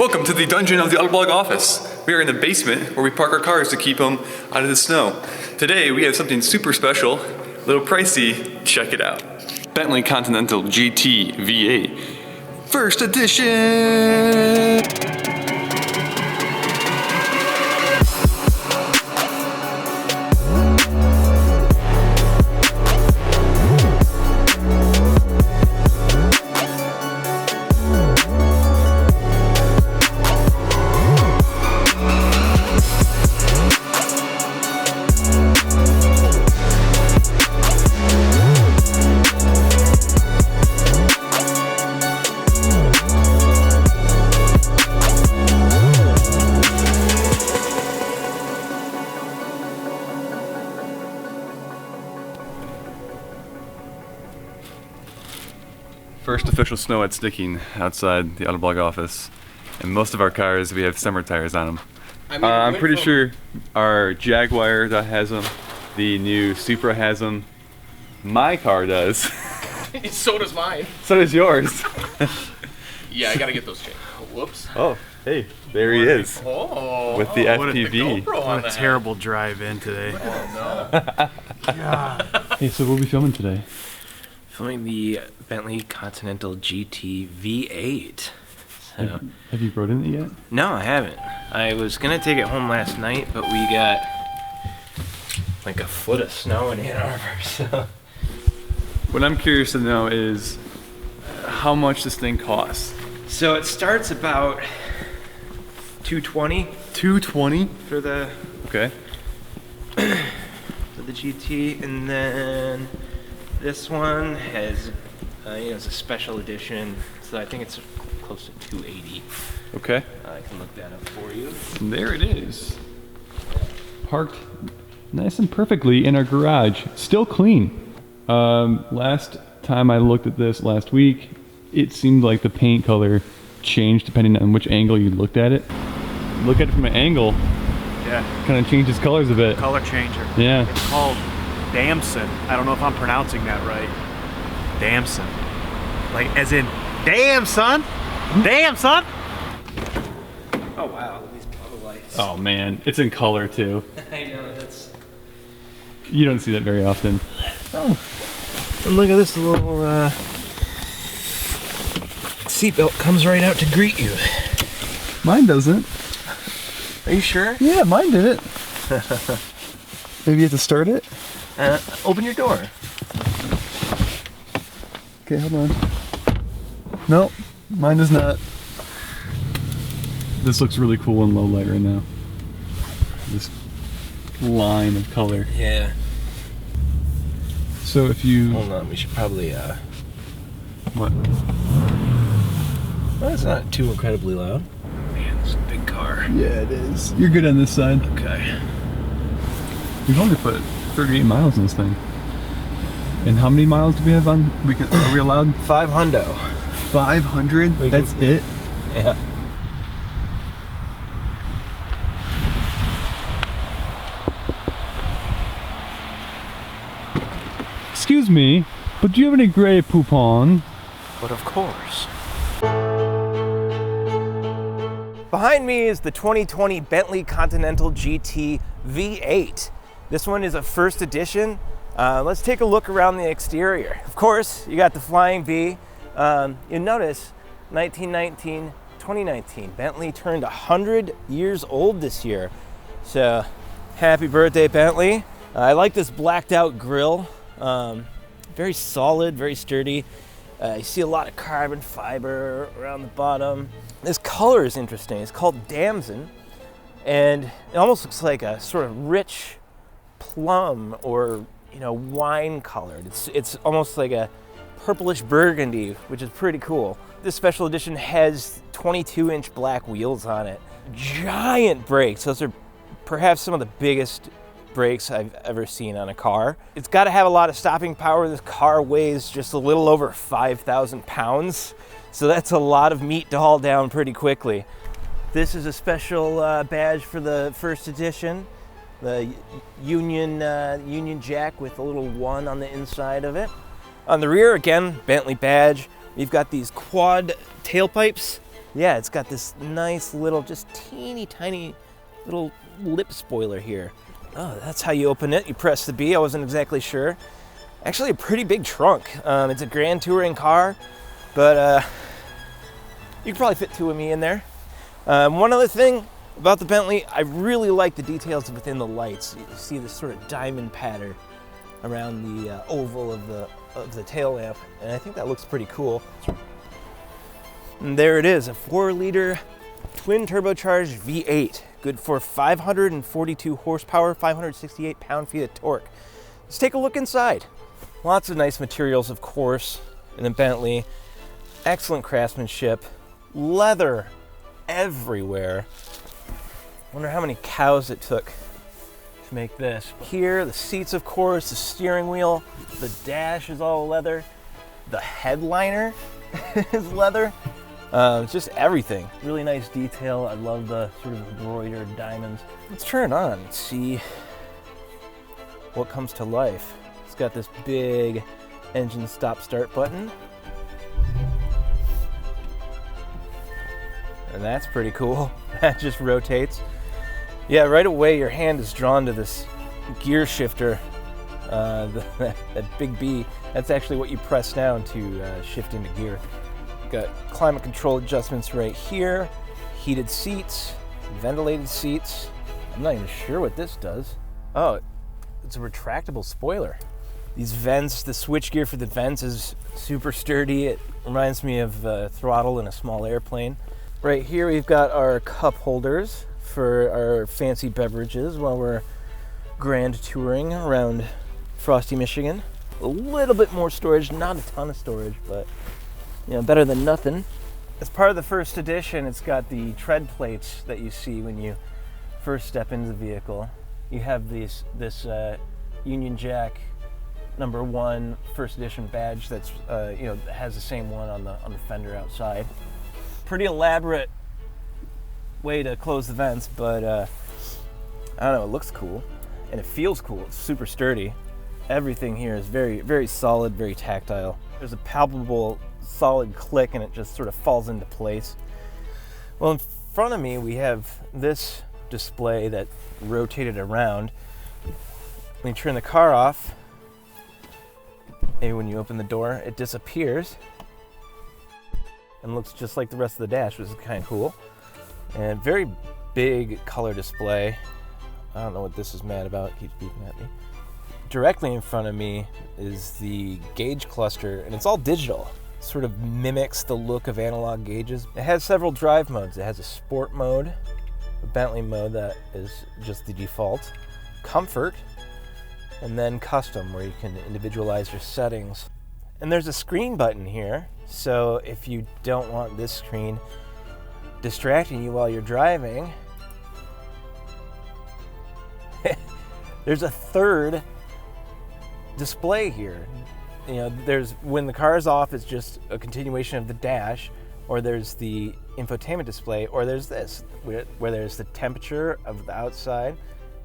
Welcome to the dungeon of the Autoblog office. We are in the basement where we park our cars to keep them out of the snow. Today we have something super special, a little pricey. Check it out. Bentley Continental GT V8, first edition. First official snow at sticking outside the Autoblog office. And most of our cars, we have summer tires on them. I'm pretty sure our Jaguar that has them, the new Supra has them, my car does. So does mine. So does yours. Yeah, I gotta get those changed. Whoops. Oh, hey, there he is. Oh, with the FPV. What a terrible drive in today. Oh no. God. Hey, so what are we filming today? Filming the Bentley Continental GT V8. So, Have you rode in it yet? no, I haven't. I was gonna take it home last night, but we got like a foot of snow in Ann Arbor. So. What I'm curious to know is how much this thing costs. So it starts about $220 $220? for the Okay. GT, and then this one has, it's a special edition, so I think it's close to $280. Okay. I can look that up for you. And there it is. Parked nice and perfectly in our garage. Still clean. Last time I looked at this last week, it seemed like the paint color changed depending on which angle you looked at it. Look at it from an angle. Yeah. Kind of changes colors a bit. Color changer. Yeah. It's called Damson. I don't know if I'm pronouncing that right. Damson. Like as in, damn son! Damn son! Oh wow, these bubble lights. Oh man, it's in color too. I know, that's... You don't see that very often. Oh. And look at this little, seatbelt comes right out to greet you. Mine doesn't. Are you sure? Yeah, mine did it. Maybe you have to start it? Open your door. Okay, hold on. No, mine does not. This looks really cool in low light right now. This line of color. Yeah. So if you... Hold on, we should probably, What? well, it's not too incredibly loud. Man, this is a big car. Yeah, it is. You're good on this side. Okay. We've only put 38 miles in this thing. And how many miles do we have on? Are we allowed? 500. 500? That's it? Yeah. Excuse me, but do you have any gray poupon? But of course. Behind me is the 2020 Bentley Continental GT V8. This one is a first edition. Let's take a look around the exterior. Of course, you got the flying V. You'll notice 1919, 2019. Bentley turned 100 years old this year. So, happy birthday, Bentley. I like this blacked out grille. Very solid, very sturdy. You see a lot of carbon fiber around the bottom. This color is interesting. It's called Damson, and it almost looks like a sort of rich plum or wine colored. It's almost like a purplish burgundy, which is pretty cool. This special edition has 22-inch black wheels on it. Giant brakes. Those are perhaps some of the biggest brakes I've ever seen on a car. It's got to have a lot of stopping power. This car weighs just a little over 5,000 pounds. So that's a lot of meat to haul down pretty quickly. This is a special badge for the first edition. The Union Jack with a little 1 on the inside of it. On the rear, again, Bentley badge. We've got these quad tailpipes. Yeah, it's got this nice little, just teeny tiny little lip spoiler here. Oh, that's how you open it. You press the B. I wasn't exactly sure. Actually, a pretty big trunk. It's a grand touring car, but you could probably fit two of me in there. One other thing about the Bentley, I really like the details within the lights. You see this sort of diamond pattern around the oval of the tail lamp, and I think that looks pretty cool. And there it is, a 4-liter twin turbocharged V8, good for 542 horsepower, 568 pound-feet of torque. Let's take a look inside. Lots of nice materials, of course, in the Bentley. Excellent craftsmanship. Leather everywhere. Wonder how many cows it took to make this. Here, the seats, of course, the steering wheel, the dash is all leather. The headliner is leather. Just everything. Really nice detail. I love the sort of embroidered diamonds. Let's turn it on and see what comes to life. It's got this big engine stop-start button. And that's pretty cool. That just rotates. Yeah, right away your hand is drawn to this gear shifter. That big B, that's actually what you press down to shift into gear. Got climate control adjustments right here, heated seats, ventilated seats. I'm not even sure what this does. Oh, it's a retractable spoiler. These vents, the switchgear for the vents is super sturdy. It reminds me of throttle in a small airplane. Right here we've got our cup holders for our fancy beverages while we're grand touring around Frosty, Michigan. A little bit more storage, not a ton of storage, but you know, better than nothing. As part of the first edition, it's got the tread plates that you see when you first step into the vehicle. You have this Union Jack #1 first edition badge that's has the same one on the fender outside. Pretty elaborate way to close the vents, but I don't know, it looks cool and it feels cool. It's super sturdy. Everything here is very, very solid, very tactile. There's a palpable solid click and it just sort of falls into place. Well, in front of me we have this display that rotated around. When you turn the car off, maybe when you open the door, it disappears and looks just like the rest of the dash, which is kind of cool. And very big color display. I don't know what this is mad about, it keeps beeping at me. Directly in front of me is the gauge cluster, and it's all digital. It sort of mimics the look of analog gauges. It has several drive modes. It has a sport mode, a Bentley mode that is just the default, comfort, and then custom, where you can individualize your settings. And there's a screen button here, so if you don't want this screen distracting you while you're driving, there's a third display here. You know, there's when the car is off, it's just a continuation of the dash, or there's the infotainment display, or there's this, where there's the temperature of the outside,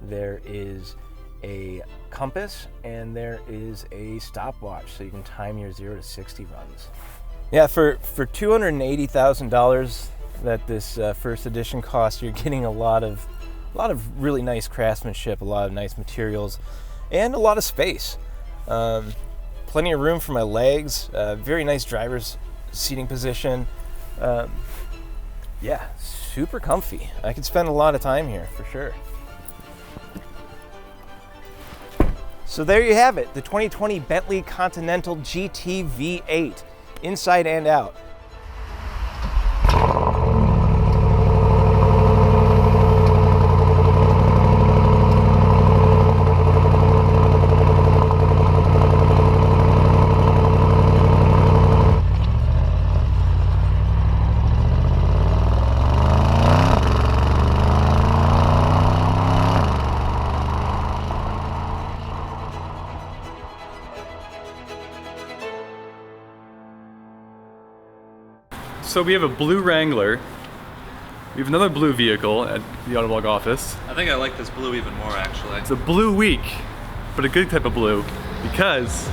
there is a compass, and there is a stopwatch, so you can time your 0 to 60 runs. Yeah, for $280,000 that this first edition cost, you're getting a lot of really nice craftsmanship, a lot of nice materials, and a lot of space. Plenty of room for my legs, very nice driver's seating position. Yeah, super comfy. I could spend a lot of time here for sure. So there you have it, the 2020 Bentley Continental GT V8, inside and out. So we have a blue Wrangler. We have another blue vehicle at the Autoblog office. I think I like this blue even more, actually. It's a blue week, but a good type of blue, because